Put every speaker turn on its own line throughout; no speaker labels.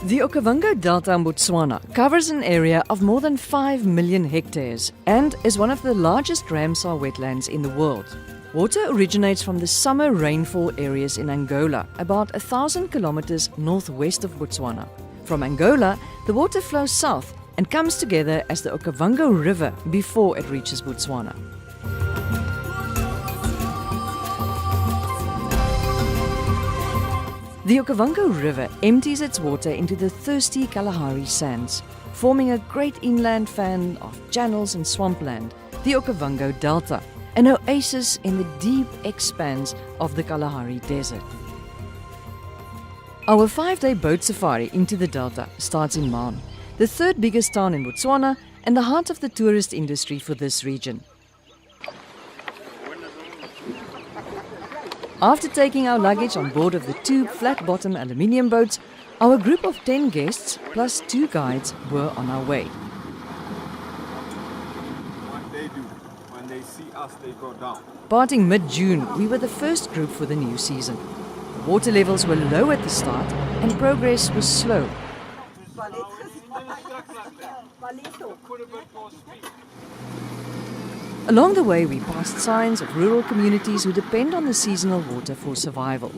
The Okavango Delta in Botswana covers an area of more than 5 million hectares and is one of the largest Ramsar wetlands in the world. Water originates from the summer rainfall areas in Angola, about 1,000 kilometers northwest of Botswana. From Angola, the water flows south and comes together as the Okavango River before it reaches Botswana. The Okavango River empties its water into the thirsty Kalahari sands, forming a great inland fan of channels and swampland, the Okavango Delta, an oasis in the deep expanse of the Kalahari Desert. Our 5-day boat safari into the Delta starts in Maun, the third biggest town in Botswana and the heart of the tourist industry for this region. After taking our luggage on board of the 2 flat-bottom aluminium boats, our group of 10 guests plus 2 guides were on our way.
What they do, when they see us, they go down.
Parting mid-June, we were the first group for the new season. The water levels were low at the start and progress was slow. Along the way, we passed signs of rural communities who depend on the seasonal water for survival.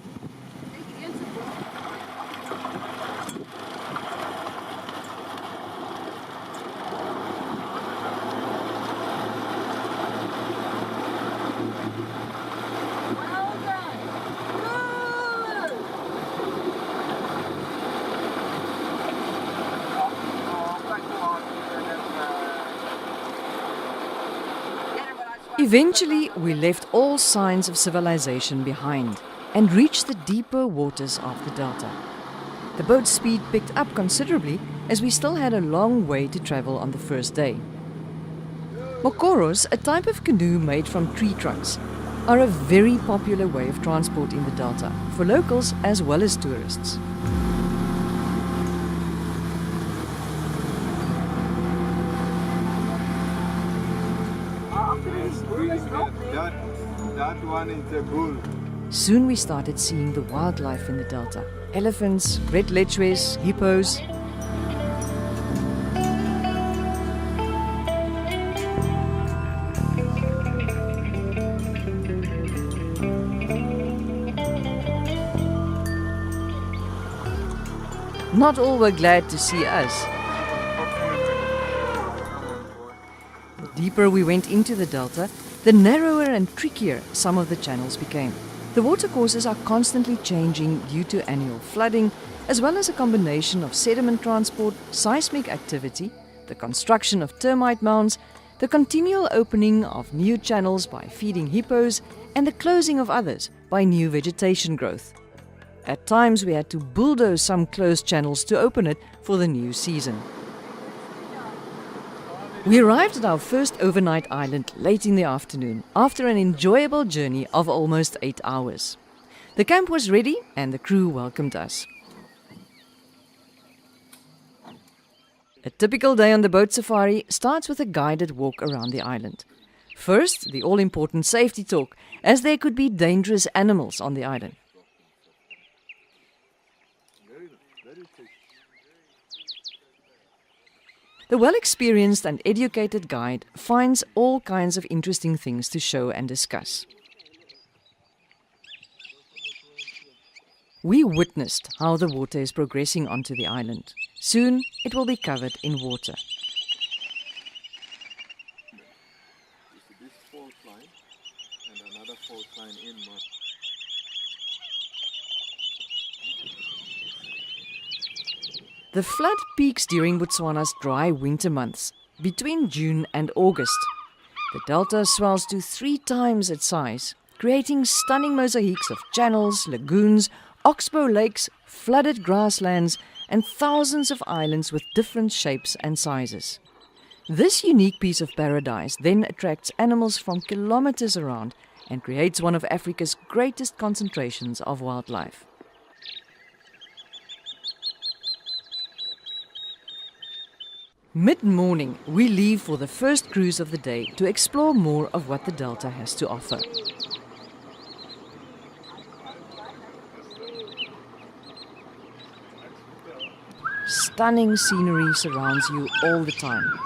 Eventually, we left all signs of civilization behind and reached the deeper waters of the Delta. The boat's speed picked up considerably as we still had a long way to travel on the first day. Mokoros, a type of canoe made from tree trunks, are a very popular way of transport in the Delta for locals as well as tourists.
That one is the bull.
Soon we started seeing the wildlife in the Delta. Elephants, red lechwes, hippos. Not all were glad to see us. The deeper we went into the Delta, the narrower and trickier some of the channels became. The watercourses are constantly changing due to annual flooding, as well as a combination of sediment transport, seismic activity, the construction of termite mounds, the continual opening of new channels by feeding hippos, and the closing of others by new vegetation growth. At times we had to bulldoze some closed channels to open it for the new season. We arrived at our first overnight island late in the afternoon after an enjoyable journey of almost 8 hours. The camp was ready and the crew welcomed us. A typical day on the boat safari starts with a guided walk around the island. First, the all-important safety talk, as there could be dangerous animals on the island. The well-experienced and educated guide finds all kinds of interesting things to show and discuss. We witnessed how the water is progressing onto the island. Soon it will be covered in water.
This fault line and another fault line in mud.
The flood peaks during Botswana's dry winter months, between June and August. The delta swells to 3 times its size, creating stunning mosaics of channels, lagoons, oxbow lakes, flooded grasslands, and thousands of islands with different shapes and sizes. This unique piece of paradise then attracts animals from kilometers around and creates one of Africa's greatest concentrations of wildlife. Mid-morning, we leave for the first cruise of the day to explore more of what the Delta has to offer. stunning scenery surrounds you all the time.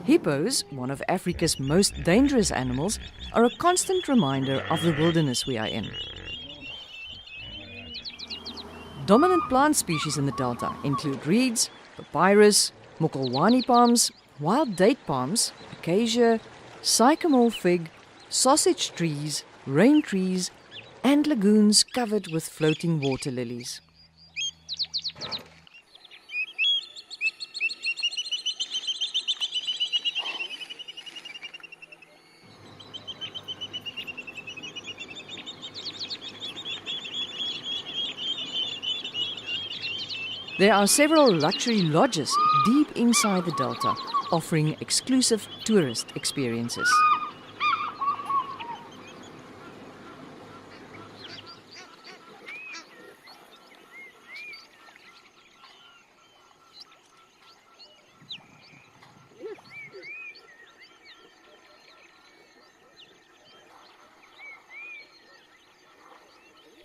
Hippos, one of Africa's most dangerous animals, are a constant reminder of the wilderness we are in. Dominant plant species in the delta include reeds, papyrus, mokolwani palms, wild date palms, acacia, sycamore fig, sausage trees, rain trees, and lagoons covered with floating water lilies. There are several luxury lodges deep inside the delta, offering exclusive tourist experiences.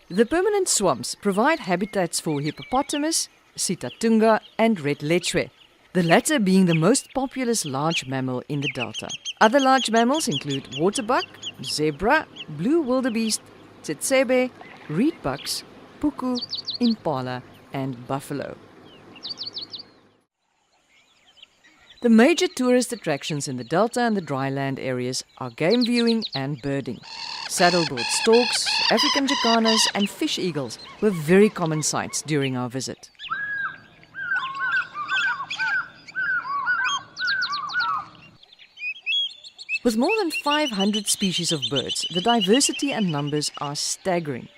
The permanent swamps provide habitats for hippopotamus, sitatunga and red lechwe, the latter being the most populous large mammal in the delta. Other large mammals include waterbuck, zebra, blue wildebeest, tsetsebe, reedbucks, puku, impala and buffalo. The major tourist attractions in the delta and the dryland areas are game viewing and birding. Saddleboard storks, African jacanas and fish eagles were very common sights during our visit. With more than 500 species of birds, the diversity and numbers are staggering.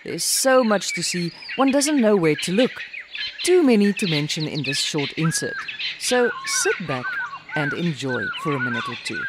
There is so much to see, one doesn't know where to look. Too many to mention in this short insert. So sit back and enjoy for a minute or two.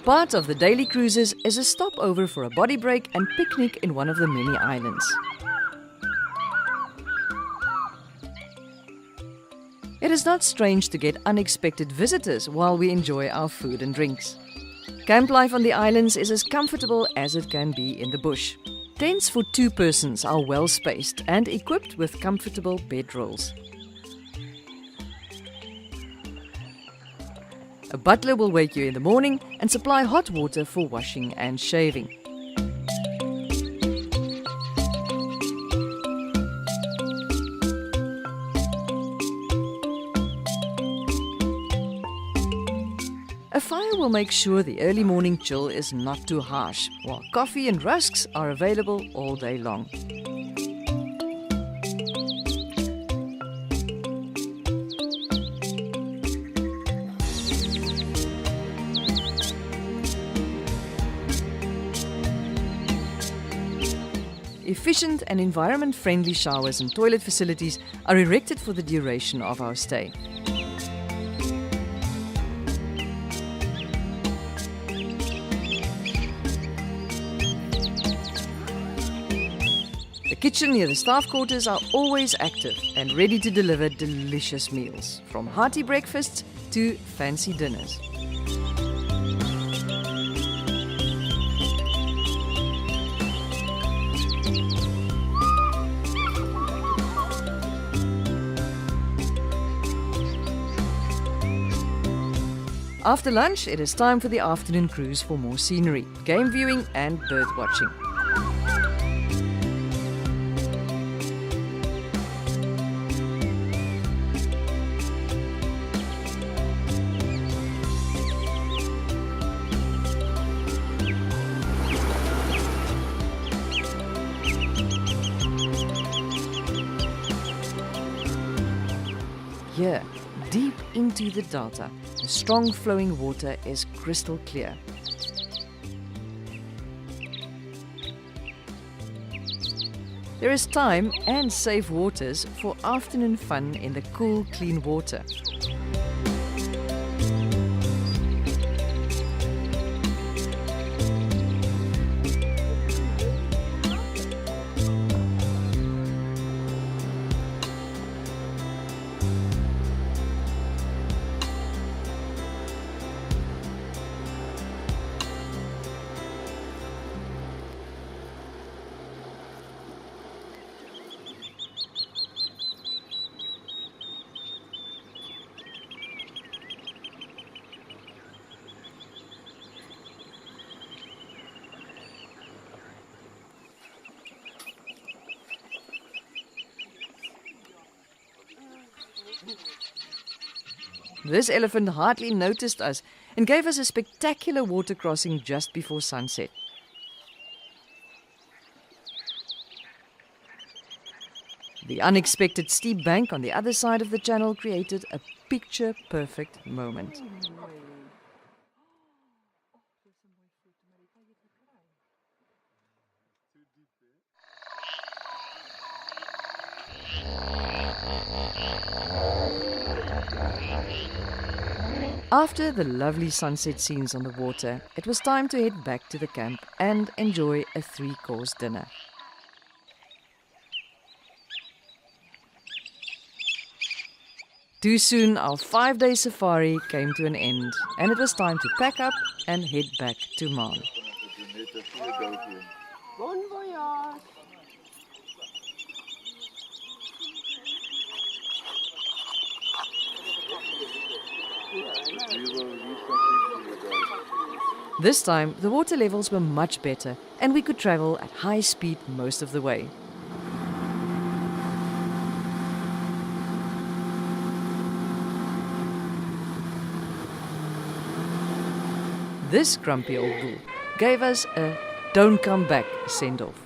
Part of the daily cruises is a stopover for a body break and picnic in one of the many islands. It is not strange to get unexpected visitors while we enjoy our food and drinks. Camp life on the islands is as comfortable as it can be in the bush. Tents for 2 persons are well spaced and equipped with comfortable bedrolls. A butler will wake you in the morning and supply hot water for washing and shaving. A fire will make sure the early morning chill is not too harsh, while coffee and rusks are available all day long. Efficient and environment-friendly showers and toilet facilities are erected for the duration of our stay. The kitchen near the staff quarters are always active and ready to deliver delicious meals, from hearty breakfasts to fancy dinners. After lunch, it is time for the afternoon cruise for more scenery, game viewing and bird watching. Here, deep into the delta, the strong flowing water is crystal clear. There is time and safe waters for afternoon fun in the cool, clean water. This elephant hardly noticed us and gave us a spectacular water crossing just before sunset. The unexpected steep bank on the other side of the channel created a picture-perfect moment. After the lovely sunset scenes on the water, it was time to head back to the camp and enjoy a 3-course dinner. Too soon, our 5-day safari came to an end, and it was time to pack up and head back to Maan.
Bon voyage!
This time, the water levels were much better, and we could travel at high speed most of the way. This grumpy old bull gave us a "don't come back" send-off.